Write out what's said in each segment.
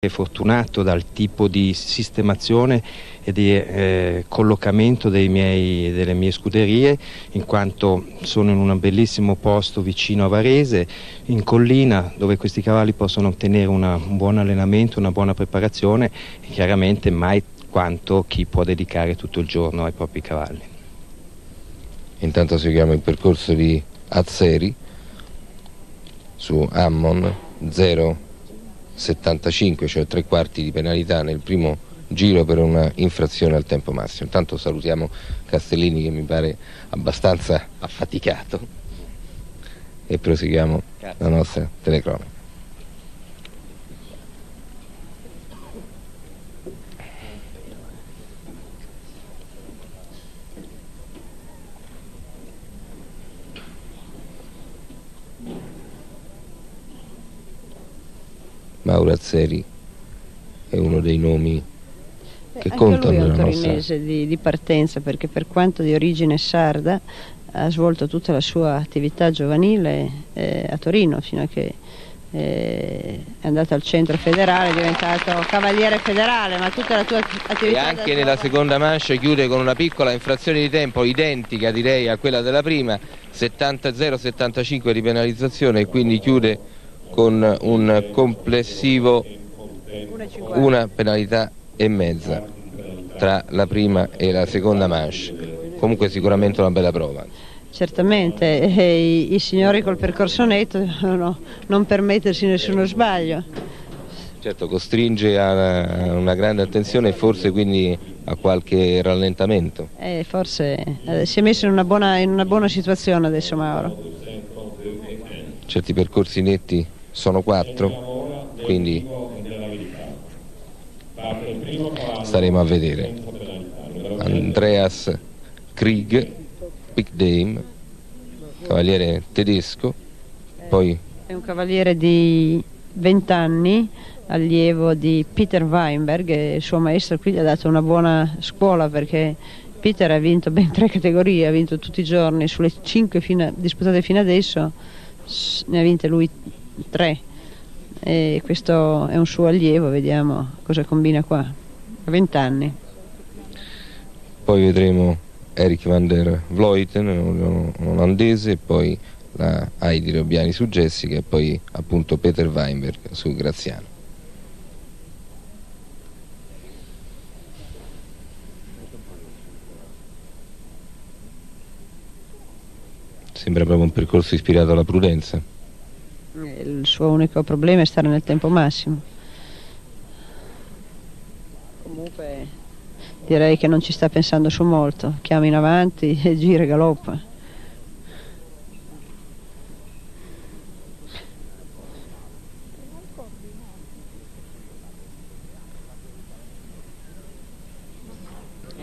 fortunato dal tipo di sistemazione e di collocamento delle mie scuderie, in quanto sono in un bellissimo posto vicino a Varese, in collina, dove questi cavalli possono ottenere un buon allenamento, una buona preparazione e chiaramente mai quanto chi può dedicare tutto il giorno ai propri cavalli. Intanto seguiamo il percorso di Azzeri su Ammon 0,75, cioè 3/4 di penalità nel primo giro per una infrazione al tempo massimo. Intanto salutiamo Castellini, che mi pare abbastanza affaticato, e proseguiamo la nostra telecronaca. Mauro Azzeri è uno dei nomi che contano nella nostra. Anche lui è un torinese di partenza, perché per quanto di origine sarda ha svolto tutta la sua attività giovanile a Torino, fino a che è andato al centro federale, è diventato cavaliere federale, ma tutta la tua attività... E anche nella seconda manche chiude con una piccola infrazione di tempo, identica direi a quella della prima, 0,75 di penalizzazione, e quindi chiude con un complessivo 1 penalità e mezza tra la prima e la seconda manche. Comunque sicuramente una bella prova. Certamente, i signori col percorso netto devono non permettersi nessuno sbaglio. Certo, costringe a una grande attenzione e forse quindi a qualche rallentamento. Forse si è messo in una buona situazione adesso Mauro. Certi percorsi netti sono 4, quindi staremo a vedere. Andreas Krieg, Big Dame, cavaliere tedesco, poi è un cavaliere di 20 anni, allievo di Peter Weinberg, e il suo maestro qui gli ha dato una buona scuola, perché Peter ha vinto ben 3 categorie, ha vinto tutti i giorni, sulle 5 disputate fino adesso ne ha vinte lui 3, e questo è un suo allievo, vediamo cosa combina qua, a 20 anni. Poi vedremo Erik van der Vleuten, un olandese, poi la Heidi Robbiani su Jessica e poi appunto Peter Weinberg su Graziano. Sembra proprio un percorso ispirato alla prudenza. Il suo unico problema è stare nel tempo massimo. Comunque direi che non ci sta pensando su molto, chiama in avanti e gira e galoppa.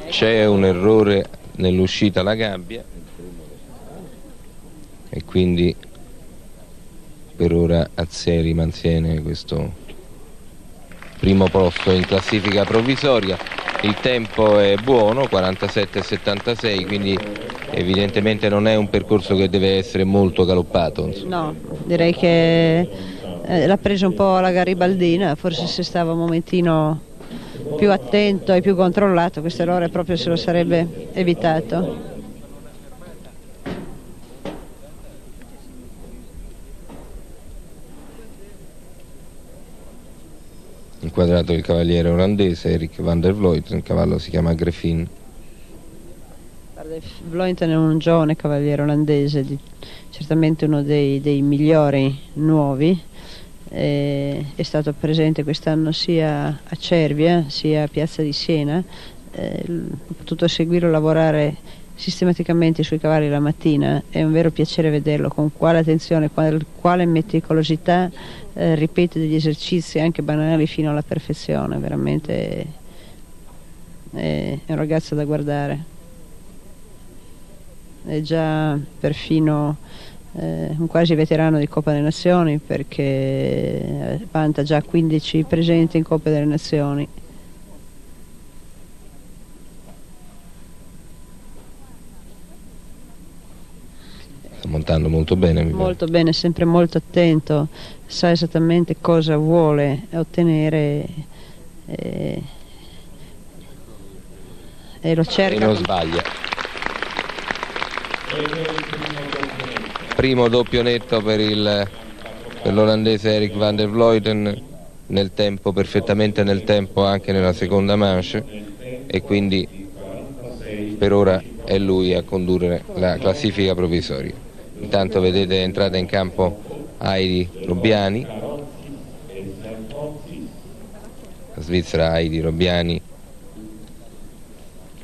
C'è un errore nell'uscita alla gabbia e quindi per ora Azzeri mantiene questo primo posto in classifica provvisoria. Il tempo è buono, 47,76, quindi evidentemente non è un percorso che deve essere molto galoppato. No, direi che l'ha preso un po' alla garibaldina, forse se stava un momentino più attento e più controllato questo errore proprio se lo sarebbe evitato. Inquadrato il cavaliere olandese Erik van der Vleuten, il cavallo si chiama Greffin. Vleuten è un giovane cavaliere olandese, certamente uno dei migliori nuovi, è stato presente quest'anno sia a Cervia sia a Piazza di Siena, ho potuto seguirlo lavorare sistematicamente sui cavalli la mattina, è un vero piacere vederlo con quale attenzione, quale meticolosità ripete degli esercizi anche banali fino alla perfezione, veramente è un ragazzo da guardare, è già perfino un quasi veterano di Coppa delle Nazioni, perché vanta già 15 presenti in Coppa delle Nazioni. montando molto bene. Molto bene, sempre molto attento, sa esattamente cosa vuole ottenere e lo cerca. E non sbaglia. Primo doppio netto per l'olandese Erik van der Vleuten, nel tempo, perfettamente nel tempo anche nella seconda manche, e quindi per ora è lui a condurre la classifica provvisoria. Intanto vedete entrata in campo Heidi Robbiani, la svizzera Heidi Robbiani,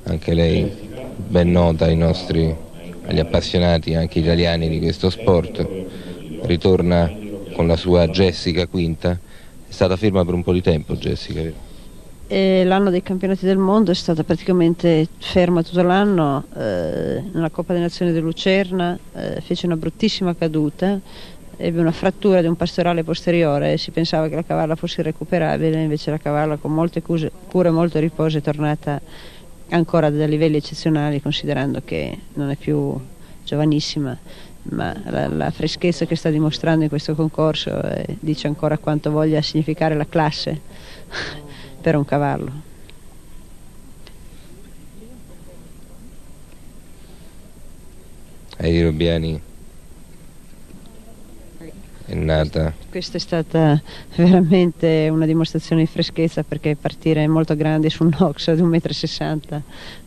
anche lei ben nota agli appassionati anche italiani di questo sport. Ritorna con la sua Jessica quinta, è stata ferma per un po' di tempo Jessica. L'anno dei campionati del mondo è stata praticamente ferma tutto l'anno, nella Coppa delle Nazioni di Lucerna fece una bruttissima caduta, ebbe una frattura di un pastorale posteriore, si pensava che la cavalla fosse recuperabile, invece la cavalla con molte cure e molto riposo è tornata ancora da livelli eccezionali, considerando che non è più giovanissima, ma la freschezza che sta dimostrando in questo concorso dice ancora quanto voglia significare la classe per un cavallo. Heidi Robbiani è nata. Questa è stata veramente una dimostrazione di freschezza, perché partire molto grandi su un ox di 1,60 m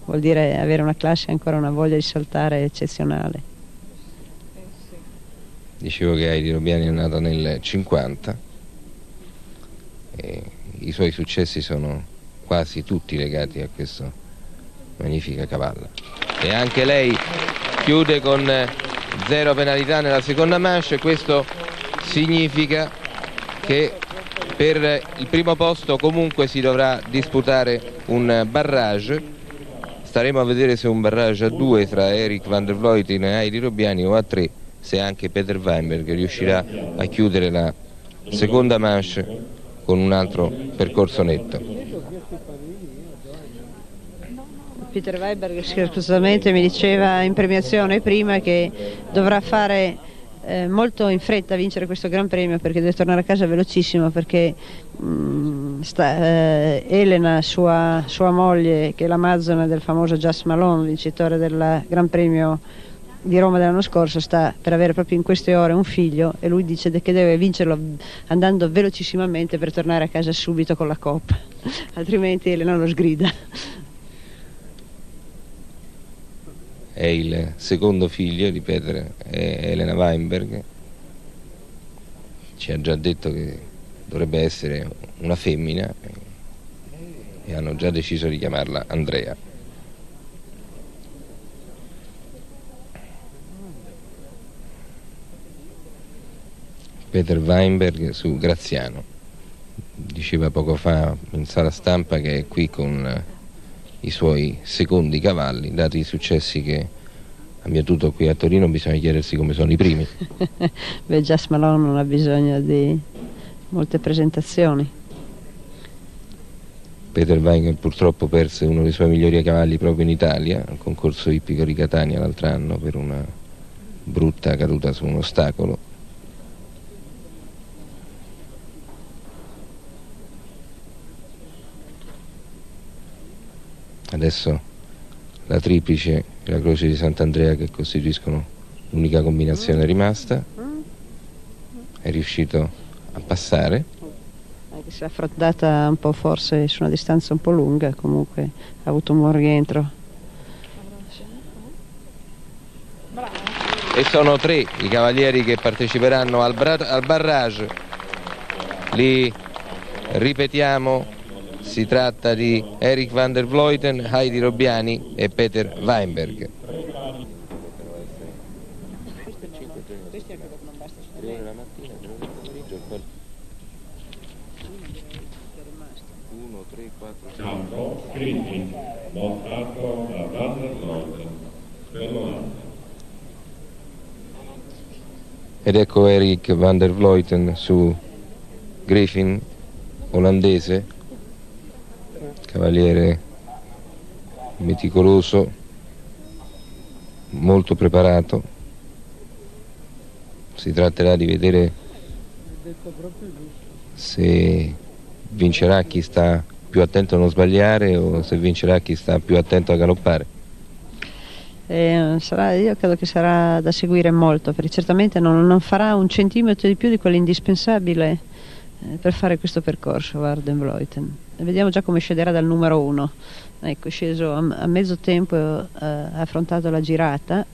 vuol dire avere una classe e ancora una voglia di saltare eccezionale. Dicevo che Heidi Robbiani è nata nel 50 e i suoi successi sono quasi tutti legati a questa magnifica cavalla. E anche lei chiude con 0 penalità nella seconda manche. Questo significa che per il primo posto comunque si dovrà disputare un barrage. Staremo a vedere se un barrage a 2 tra Erik van der Vleuten e Heidi Robbiani, o a 3 se anche Peter Weinberg riuscirà a chiudere la seconda manche con un altro percorso netto. Peter Weinberg scherzosamente mi diceva in premiazione prima che dovrà fare molto in fretta a vincere questo Gran Premio, perché deve tornare a casa velocissimo, perché Elena, sua moglie, che è l'amazzona del famoso Jas Malone, vincitore del Gran Premio di Roma dell'anno scorso, sta per avere proprio in queste ore un figlio, e lui dice che deve vincerlo andando velocissimamente per tornare a casa subito con la coppa, altrimenti Elena lo sgrida. È il secondo figlio di Peter e Elena Weinberg. Ci ha già detto che dovrebbe essere una femmina e hanno già deciso di chiamarla Andrea. Peter Weinberg su Graziano. Diceva poco fa in sala stampa che è qui con i suoi secondi cavalli, dati i successi che ha mietuto qui a Torino. Bisogna chiedersi come sono i primi. Beh, Jas Malone non ha bisogno di molte presentazioni. Peter Weinberg purtroppo perse uno dei suoi migliori cavalli proprio in Italia, al concorso ippico di Catania l'altro anno, per una brutta caduta su un ostacolo. Adesso la triplice e la croce di Sant'Andrea, che costituiscono l'unica combinazione rimasta, è riuscito a passare. Anche se ha affrontata un po' forse su una distanza un po' lunga, comunque ha avuto un buon rientro. E sono 3 i cavalieri che parteciperanno al barrage. Li ripetiamo. Si tratta di Erik van der Vleuten, Heidi Robbiani e Peter Weinberg. Campo, Griffin, montato da Van der Vleuten per l'Olanda. Ed ecco Erik van der Vleuten su Griffin, olandese, cavaliere meticoloso, molto preparato, si tratterà di vedere se vincerà chi sta più attento a non sbagliare o se vincerà chi sta più attento a galoppare. Io credo che sarà da seguire molto, perché certamente non farà un centimetro di più di quello indispensabile per fare questo percorso Van der Vleuten. Vediamo già come scenderà dal numero 1. Ecco, è sceso a mezzo tempo, ha affrontato la girata,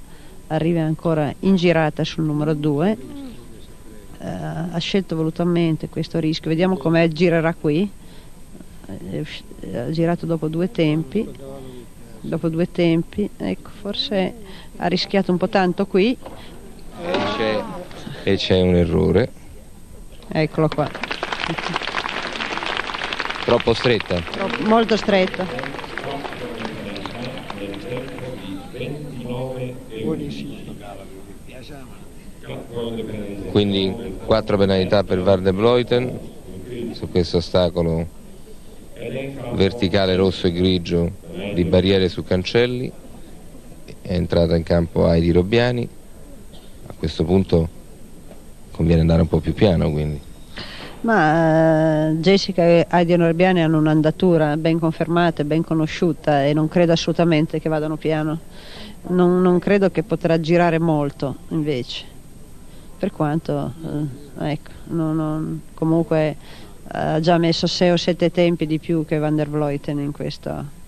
arriva ancora in girata sul numero 2, ha scelto volutamente questo rischio. Vediamo come girerà qui. Ha girato dopo due tempi, ecco, forse ha rischiato un po' tanto qui e c'è un errore. Eccolo qua, troppo stretta, molto stretta. Quindi 4 penalità per Van der Vleuten su questo ostacolo verticale rosso e grigio di barriere su cancelli. È entrata in campo Heidi Robbiani. A questo punto conviene andare un po' più piano, quindi. Ma Jessica e Heidi Robbiani hanno un'andatura ben confermata, ben conosciuta, e non credo assolutamente che vadano piano. Non credo che potrà girare molto, invece, per quanto ecco, comunque ha già messo 6 o 7 tempi di più che Van der Vleuten in questo.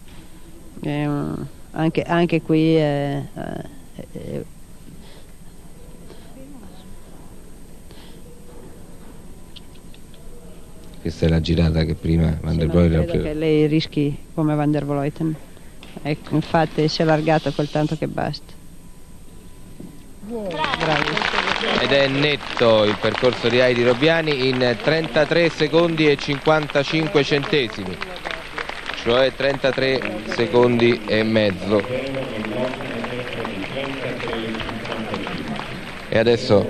Anche qui questa è la girata che prima Van der Vleuten ha preso. Che lei rischi come Van der Vleuten. Ecco, infatti si è allargato quel tanto che basta. Bravo. Ed è netto il percorso di Heidi Robbiani in 33 secondi e 55 centesimi, cioè 33 secondi e mezzo. E adesso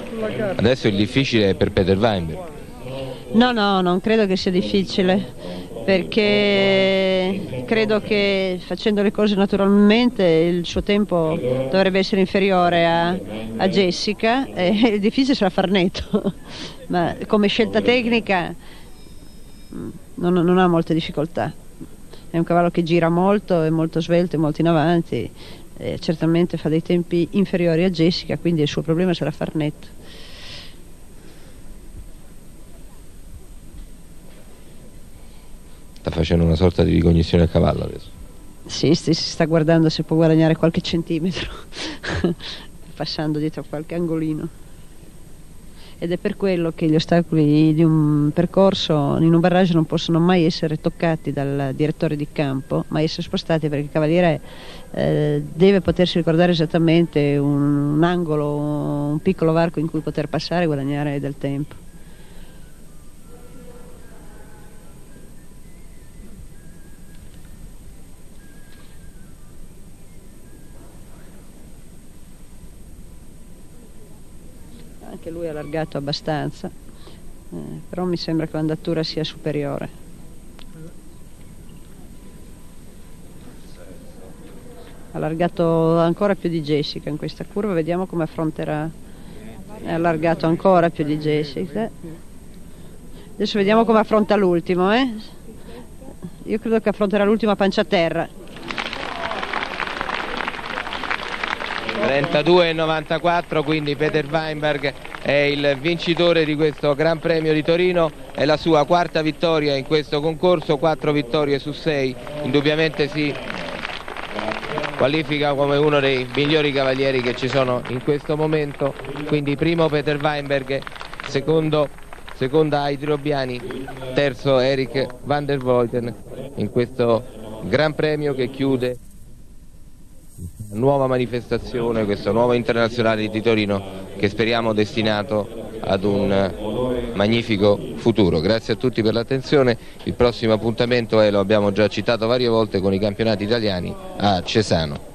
il difficile è per Peter Weinberg. No, non credo che sia difficile, perché credo che facendo le cose naturalmente il suo tempo dovrebbe essere inferiore a Jessica, e il difficile sarà far netto, ma come scelta tecnica non ha molte difficoltà. È un cavallo che gira molto, è molto svelto, è molto in avanti, e certamente fa dei tempi inferiori a Jessica, quindi il suo problema sarà far netto. Sta facendo una sorta di ricognizione a cavallo adesso. Sì, si sta guardando se può guadagnare qualche centimetro passando dietro a qualche angolino, ed è per quello che gli ostacoli di un percorso in un barrage non possono mai essere toccati dal direttore di campo, ma essere spostati, perché il cavaliere deve potersi ricordare esattamente un angolo, un piccolo varco in cui poter passare e guadagnare del tempo. Anche lui è allargato abbastanza, però mi sembra che l'andatura sia superiore. Allargato ancora più di Jessica in questa curva, vediamo come affronterà. È allargato ancora più di Jessica. Adesso vediamo come affronta l'ultimo. Io credo che affronterà l'ultimo a pancia a terra. 32,94, quindi Peter Weinberg è il vincitore di questo Gran Premio di Torino, è la sua quarta vittoria in questo concorso, 4 vittorie su 6, indubbiamente si qualifica come uno dei migliori cavalieri che ci sono in questo momento. Quindi primo Peter Weinberg, seconda Heidi Robbiani, terzo Erik Van der Vleuten in questo Gran Premio che chiude nuova manifestazione, questo nuovo internazionale di Torino, che speriamo destinato ad un magnifico futuro. Grazie a tutti per l'attenzione. Il prossimo appuntamento è, lo abbiamo già citato varie volte, con i campionati italiani a Cesano.